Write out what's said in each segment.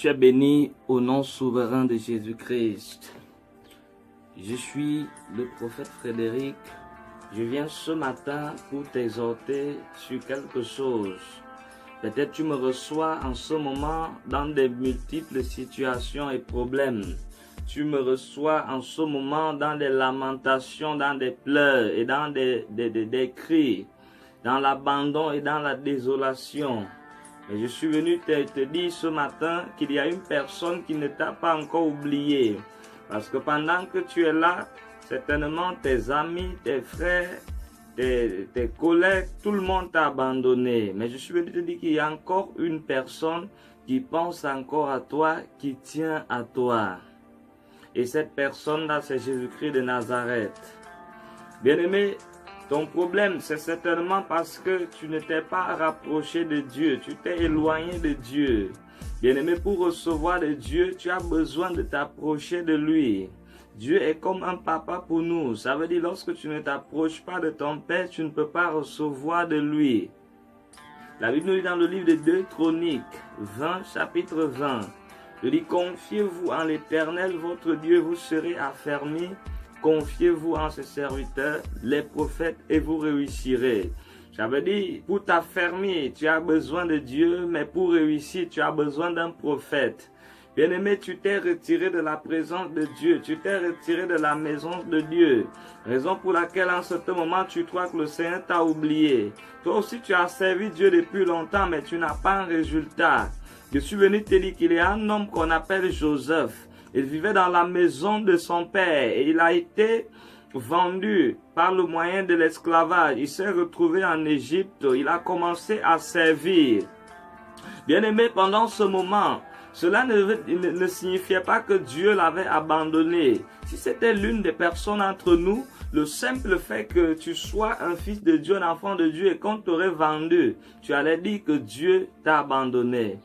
Tu es béni au nom souverain de Jésus-Christ. Je suis le prophète Frédéric. Je viens ce matin pour t'exhorter sur quelque chose. Peut-être tu me reçois en ce moment dans des multiples situations et problèmes. Tu me reçois en ce moment dans des lamentations, dans des pleurs et dans des cris, dans l'abandon et dans la désolation. Et je suis venu te dire ce matin qu'il y a une personne qui ne t'a pas encore oublié. Parce que pendant que tu es là, certainement tes amis, tes frères, tes collègues, tout le monde t'a abandonné. Mais je suis venu te dire qu'il y a encore une personne qui pense encore à toi, qui tient à toi. Et cette personne-là, c'est Jésus-Christ de Nazareth. Bien-aimé, ton problème, c'est certainement parce que tu ne t'es pas rapproché de Dieu, tu t'es éloigné de Dieu. Bien-aimé, pour recevoir de Dieu, tu as besoin de t'approcher de lui. Dieu est comme un papa pour nous. Ça veut dire lorsque tu ne t'approches pas de ton Père, tu ne peux pas recevoir de lui. La Bible nous dit dans le livre de 2 Chroniques 20, chapitre 20, il dit, confiez-vous en l'Éternel, votre Dieu, vous serez affermis. Confiez-vous en ses serviteurs, les prophètes, et vous réussirez. Ça veut dire, pour t'affermir, tu as besoin de Dieu, mais pour réussir, tu as besoin d'un prophète. Bien-aimé, tu t'es retiré de la présence de Dieu, tu t'es retiré de la maison de Dieu. Raison pour laquelle en ce moment, tu crois que le Seigneur t'a oublié. Toi aussi, tu as servi Dieu depuis longtemps, mais tu n'as pas un résultat. Je suis venu te dire qu'il y a un homme qu'on appelle Joseph. Il vivait dans la maison de son père et il a été vendu par le moyen de l'esclavage. Il s'est retrouvé en Égypte. Il a commencé à servir. Bien-aimé, pendant ce moment, cela ne signifiait pas que Dieu l'avait abandonné. Si c'était l'une des personnes entre nous, le simple fait que tu sois un fils de Dieu, un enfant de Dieu, et qu'on t'aurait vendu, tu allais dire que Dieu t'a abandonné.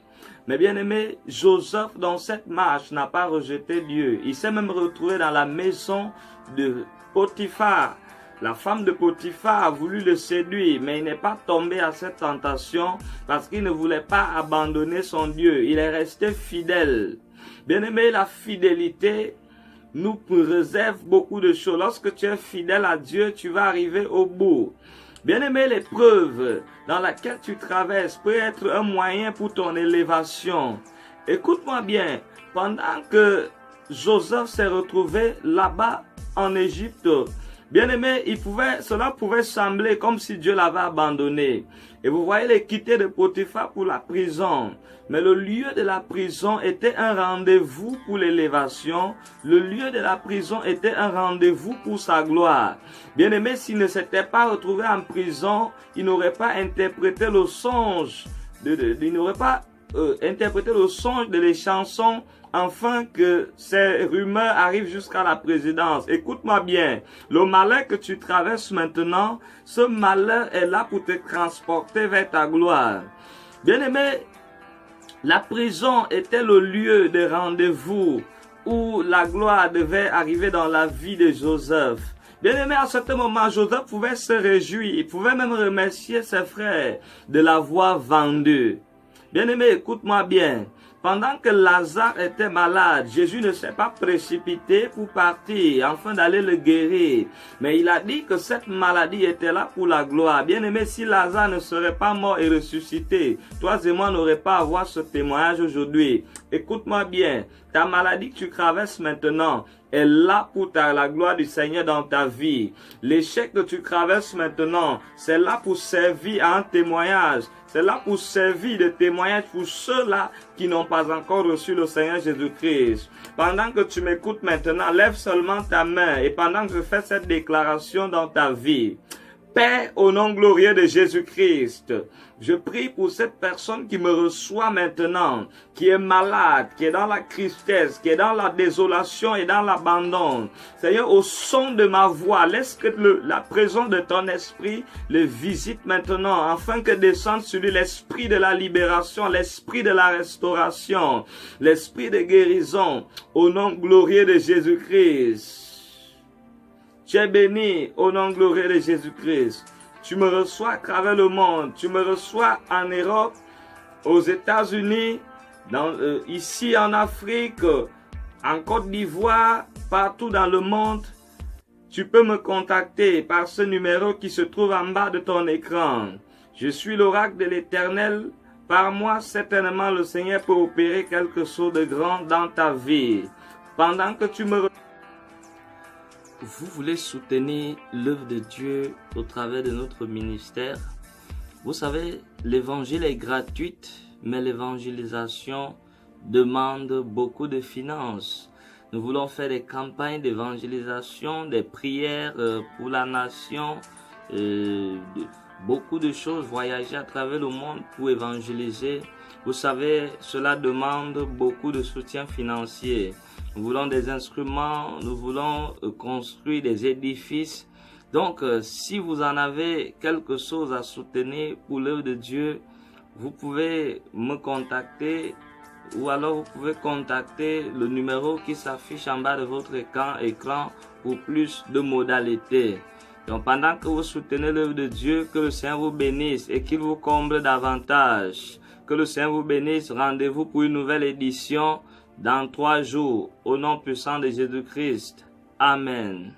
Mais bien aimé, Joseph dans cette marche n'a pas rejeté Dieu. Il s'est même retrouvé dans la maison de Potiphar. La femme de Potiphar a voulu le séduire, mais il n'est pas tombé à cette tentation parce qu'il ne voulait pas abandonner son Dieu. Il est resté fidèle. Bien aimé, la fidélité nous réserve beaucoup de choses. Lorsque tu es fidèle à Dieu, tu vas arriver au bout. Bien-aimé, l'épreuve dans laquelle tu traverses peut être un moyen pour ton élévation. Écoute-moi bien, pendant que Joseph s'est retrouvé là-bas en Égypte, bien-aimé, cela pouvait sembler comme si Dieu l'avait abandonné. Et vous voyez les quitter de Potiphar pour la prison. Mais le lieu de la prison était un rendez-vous pour l'élévation. Le lieu de la prison était un rendez-vous pour sa gloire. Bien-aimé, s'il ne s'était pas retrouvé en prison, il n'aurait pas interprété le songe. Il n'aurait pas interprété le songe de les chansons afin que ces rumeurs arrivent jusqu'à la présidence. Écoute-moi bien, le malheur que tu traverses maintenant, ce malheur est là pour te transporter vers ta gloire. Bien-aimé, la prison était le lieu de rendez-vous où la gloire devait arriver dans la vie de Joseph. Bien-aimé, à ce moment, Joseph pouvait se réjouir, il pouvait même remercier ses frères de l'avoir vendu. Bien-aimé, écoute-moi bien. Pendant que Lazare était malade, Jésus ne s'est pas précipité pour partir afin d'aller le guérir. Mais il a dit que cette maladie était là pour la gloire. Bien-aimé, si Lazare ne serait pas mort et ressuscité, toi et moi n'aurions pas à avoir ce témoignage aujourd'hui. Écoute-moi bien, ta maladie que tu traverses maintenant est là pour la gloire du Seigneur dans ta vie. L'échec que tu traverses maintenant, c'est là pour servir à un témoignage. C'est là pour servir de témoignage pour ceux-là qui n'ont pas encore reçu le Seigneur Jésus-Christ. Pendant que tu m'écoutes maintenant, lève seulement ta main et pendant que je fais cette déclaration dans ta vie, Père, au nom glorieux de Jésus-Christ, je prie pour cette personne qui me reçoit maintenant, qui est malade, qui est dans la tristesse, qui est dans la désolation et dans l'abandon. Seigneur, au son de ma voix, laisse que la présence de ton esprit le visite maintenant, afin que descende sur lui l'esprit de la libération, l'esprit de la restauration, l'esprit de guérison, au nom glorieux de Jésus-Christ. Tu es béni au nom glorieux de Jésus-Christ. Tu me reçois à travers le monde. Tu me reçois en Europe, aux États-Unis, ici en Afrique, en Côte d'Ivoire, partout dans le monde, tu peux me contacter par ce numéro qui se trouve en bas de ton écran. Je suis l'oracle de l'Éternel. Par moi, certainement, le Seigneur peut opérer quelque chose de grand dans ta vie. Pendant que tu me... Vous voulez soutenir l'œuvre de Dieu au travers de notre ministère? Vous savez, l'évangile est gratuit, mais l'évangélisation demande beaucoup de finances. Nous voulons faire des campagnes d'évangélisation, des prières pour la nation, beaucoup de choses, voyager à travers le monde pour évangéliser. Vous savez, cela demande beaucoup de soutien financier. Nous voulons des instruments, nous voulons construire des édifices. Donc, si vous en avez quelque chose à soutenir pour l'œuvre de Dieu, vous pouvez me contacter ou alors vous pouvez contacter le numéro qui s'affiche en bas de votre écran pour plus de modalités. Donc, pendant que vous soutenez l'œuvre de Dieu, que le Seigneur vous bénisse et qu'il vous comble davantage. Que le Seigneur vous bénisse. Rendez-vous pour une nouvelle édition dans 3 jours. Au nom puissant de Jésus-Christ. Amen.